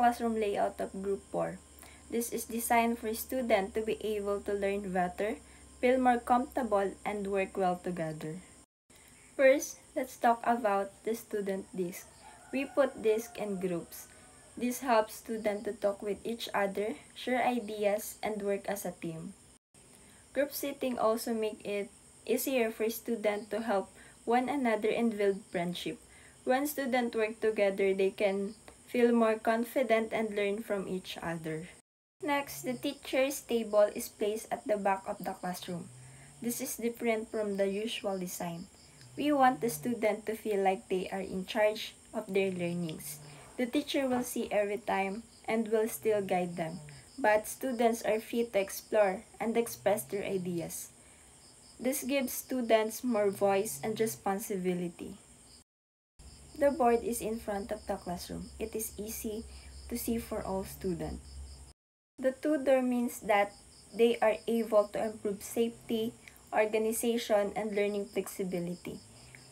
classroom layout of Group 4. This is designed for students to be able to learn better, feel more comfortable, and work well together. First, let's talk about the student disc. We put discs in groups. This helps students to talk with each other, share ideas, and work as a team. Group sitting also makes it easier for students to help one another and build friendship. When students work together, they can feel more confident and learn from each other. Next, the teacher's table is placed at the back of the classroom. This is different from the usual design. We want the student to feel like they are in charge of their learnings. The teacher will see every time and will still guide them, but students are free to explore and express their ideas. This gives students more voice and responsibility. The board is in front of the classroom. It is easy to see for all students. The two-door means that they are able to improve safety, organization, and learning flexibility.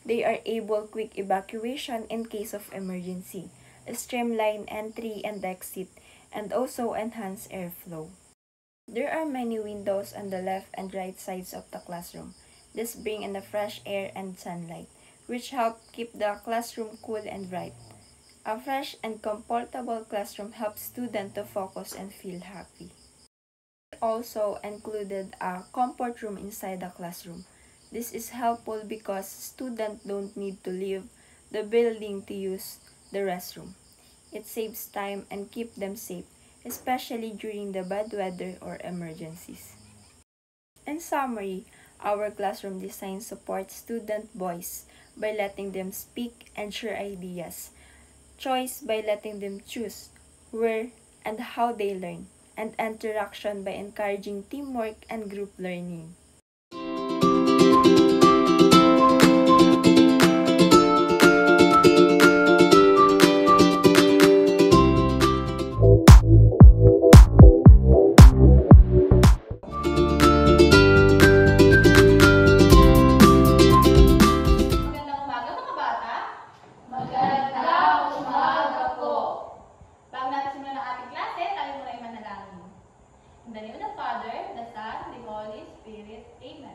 They are able quick evacuation in case of emergency, streamline entry and exit, and also enhance airflow. There are many windows on the left and right sides of the classroom. This brings in the fresh air and sunlight, which help keep the classroom cool and bright. A fresh and comfortable classroom helps students to focus and feel happy. We also included a comfort room inside the classroom. This is helpful because students don't need to leave the building to use the restroom. It saves time and keeps them safe, especially during the bad weather or emergencies. In summary, our classroom design supports student voice by letting them speak and share ideas, choice by letting them choose where and how they learn, and interaction by encouraging teamwork and group learning. In the name of the Father, the Son, the Holy Spirit. Amen.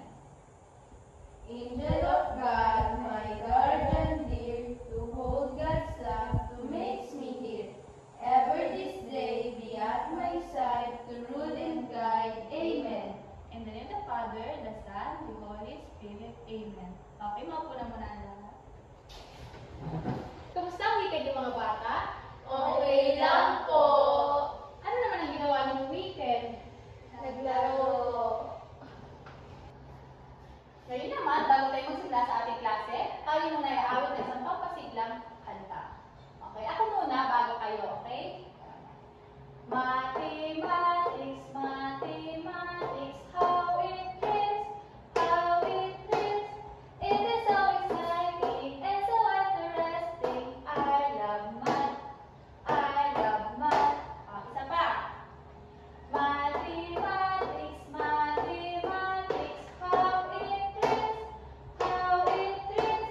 Angel of God, my guardian dear, to hold God's love, to makes me hear. Ever this day be at my side, to rule and guide. Amen. In the name of the Father, the Son, the Holy Spirit. Amen. Okay, maupo na muna ang lahat. Kamusta ang weekend yung mga bata? Okay lang po. Ano naman ang ginawa niyong weekend? Naglaro. Ngayon naman, bago tayo magsimula sa ating klase, tayo muna iaawit ng isang pampasiglang kanta. Okay, ako muna bago kayo, okay? Mathematics, mathematics, how it is, how it is. It is so exciting and so interesting. I love math, I love math. Isa pa. Mathematics, mathematics, how it is, how it is.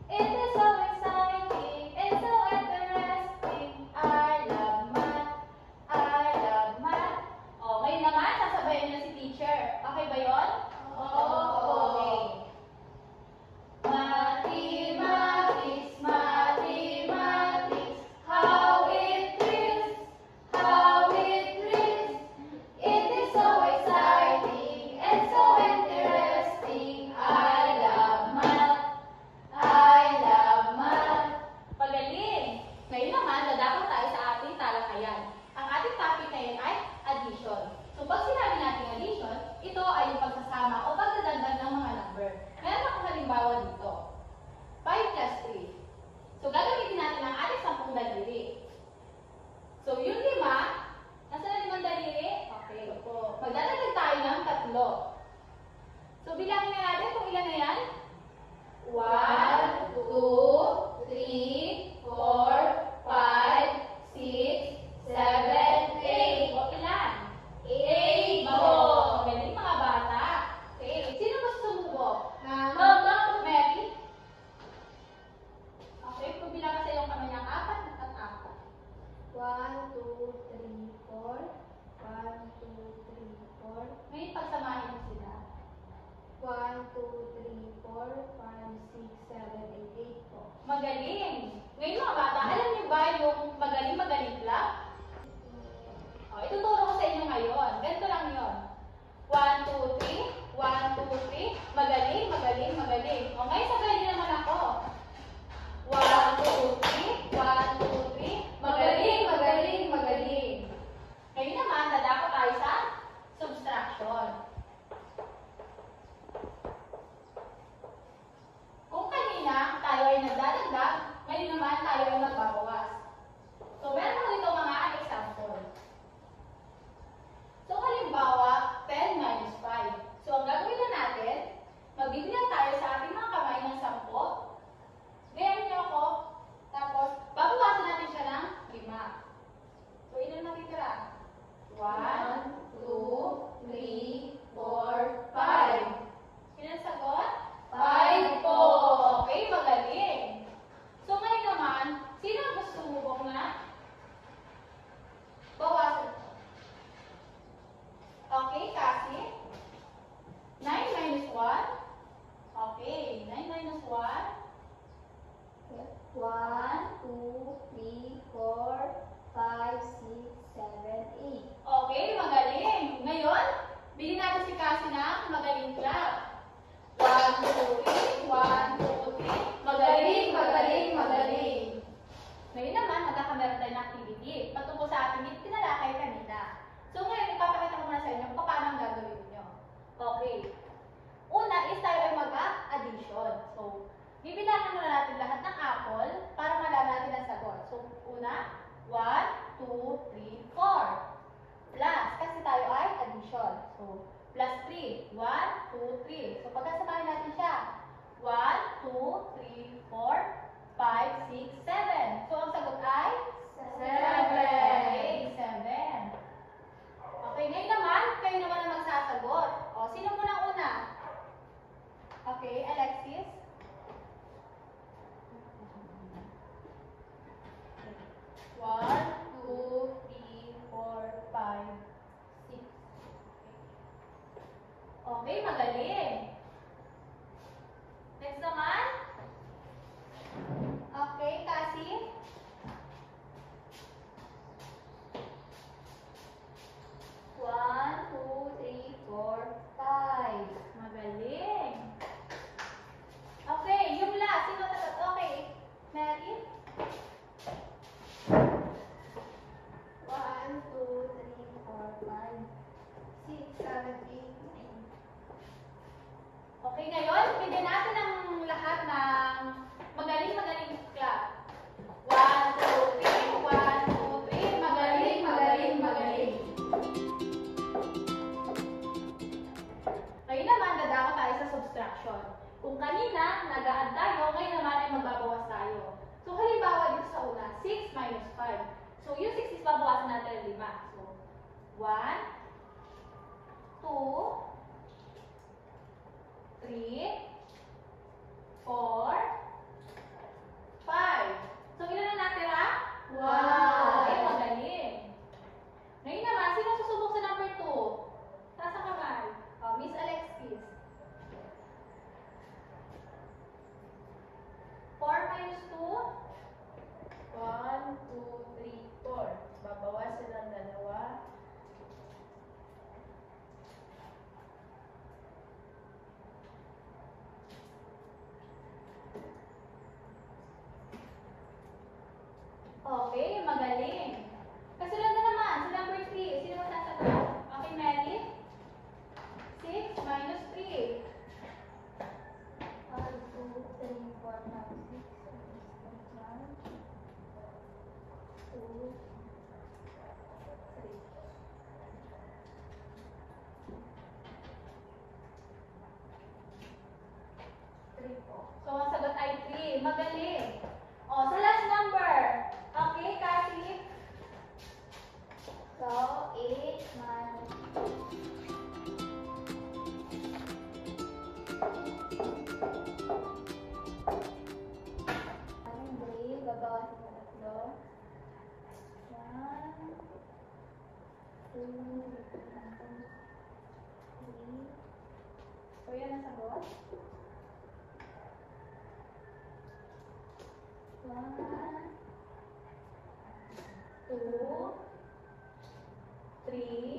It is so exciting and so interesting. I love math, I love 2, 3, 4, 5, 6, 7. So, ang sagot ay? 7. Okay, 7. Okay, ngayon naman, kayo naman ang magsasagot. O, sino muna una? Okay, Alexis? 1, 2, 3, 4, 5, 6. Okay, magaling. Next naman. Okay, Cassie? 1, 2, 3, 4, 5. Magaling. Okay, yung last. Sino sagot? Okay. Mary? 1, 2, 3, 4, 5, 6, 7, 8, 9. Okay, ngayon, bigyan natin ng lahat ng magaling-magaling clap. 1, 2, 3, 1, 2, 3. Magaling, magaling, magaling. Ngayon naman, dadako tayo sa subtraction. Kung kanina, nagaan tayo, ngayon naman ay magbabawas tayo. So, halimbawa dito sa una, 6 minus 5. So, yung 6 is babawasan natin 5. So, 1, 2, 3, 4, 5. So, ilan na natira? Wow! Okay, magaling. Ngayon naman, sino susubok sa number 2? Taas ang kamay. Miss Alexis. 4 minus 2? 1, 2, 3, 4. Babawasan ng 2. Okay, magaling. Kasunod na naman, sa number 3. Sino magsasagot? Okay, Mary? 6 minus 3. 1, 2, 3, 4, 5, 6, 7, 8, 9, 2, 3. So, ang sagot ay 3. Magaling. O, sa last number. Okay, Cassie? So, 8 minus 3, babawasan ng 3. 1, 2, 3. So, yan ang sagot. 1, 2, 3,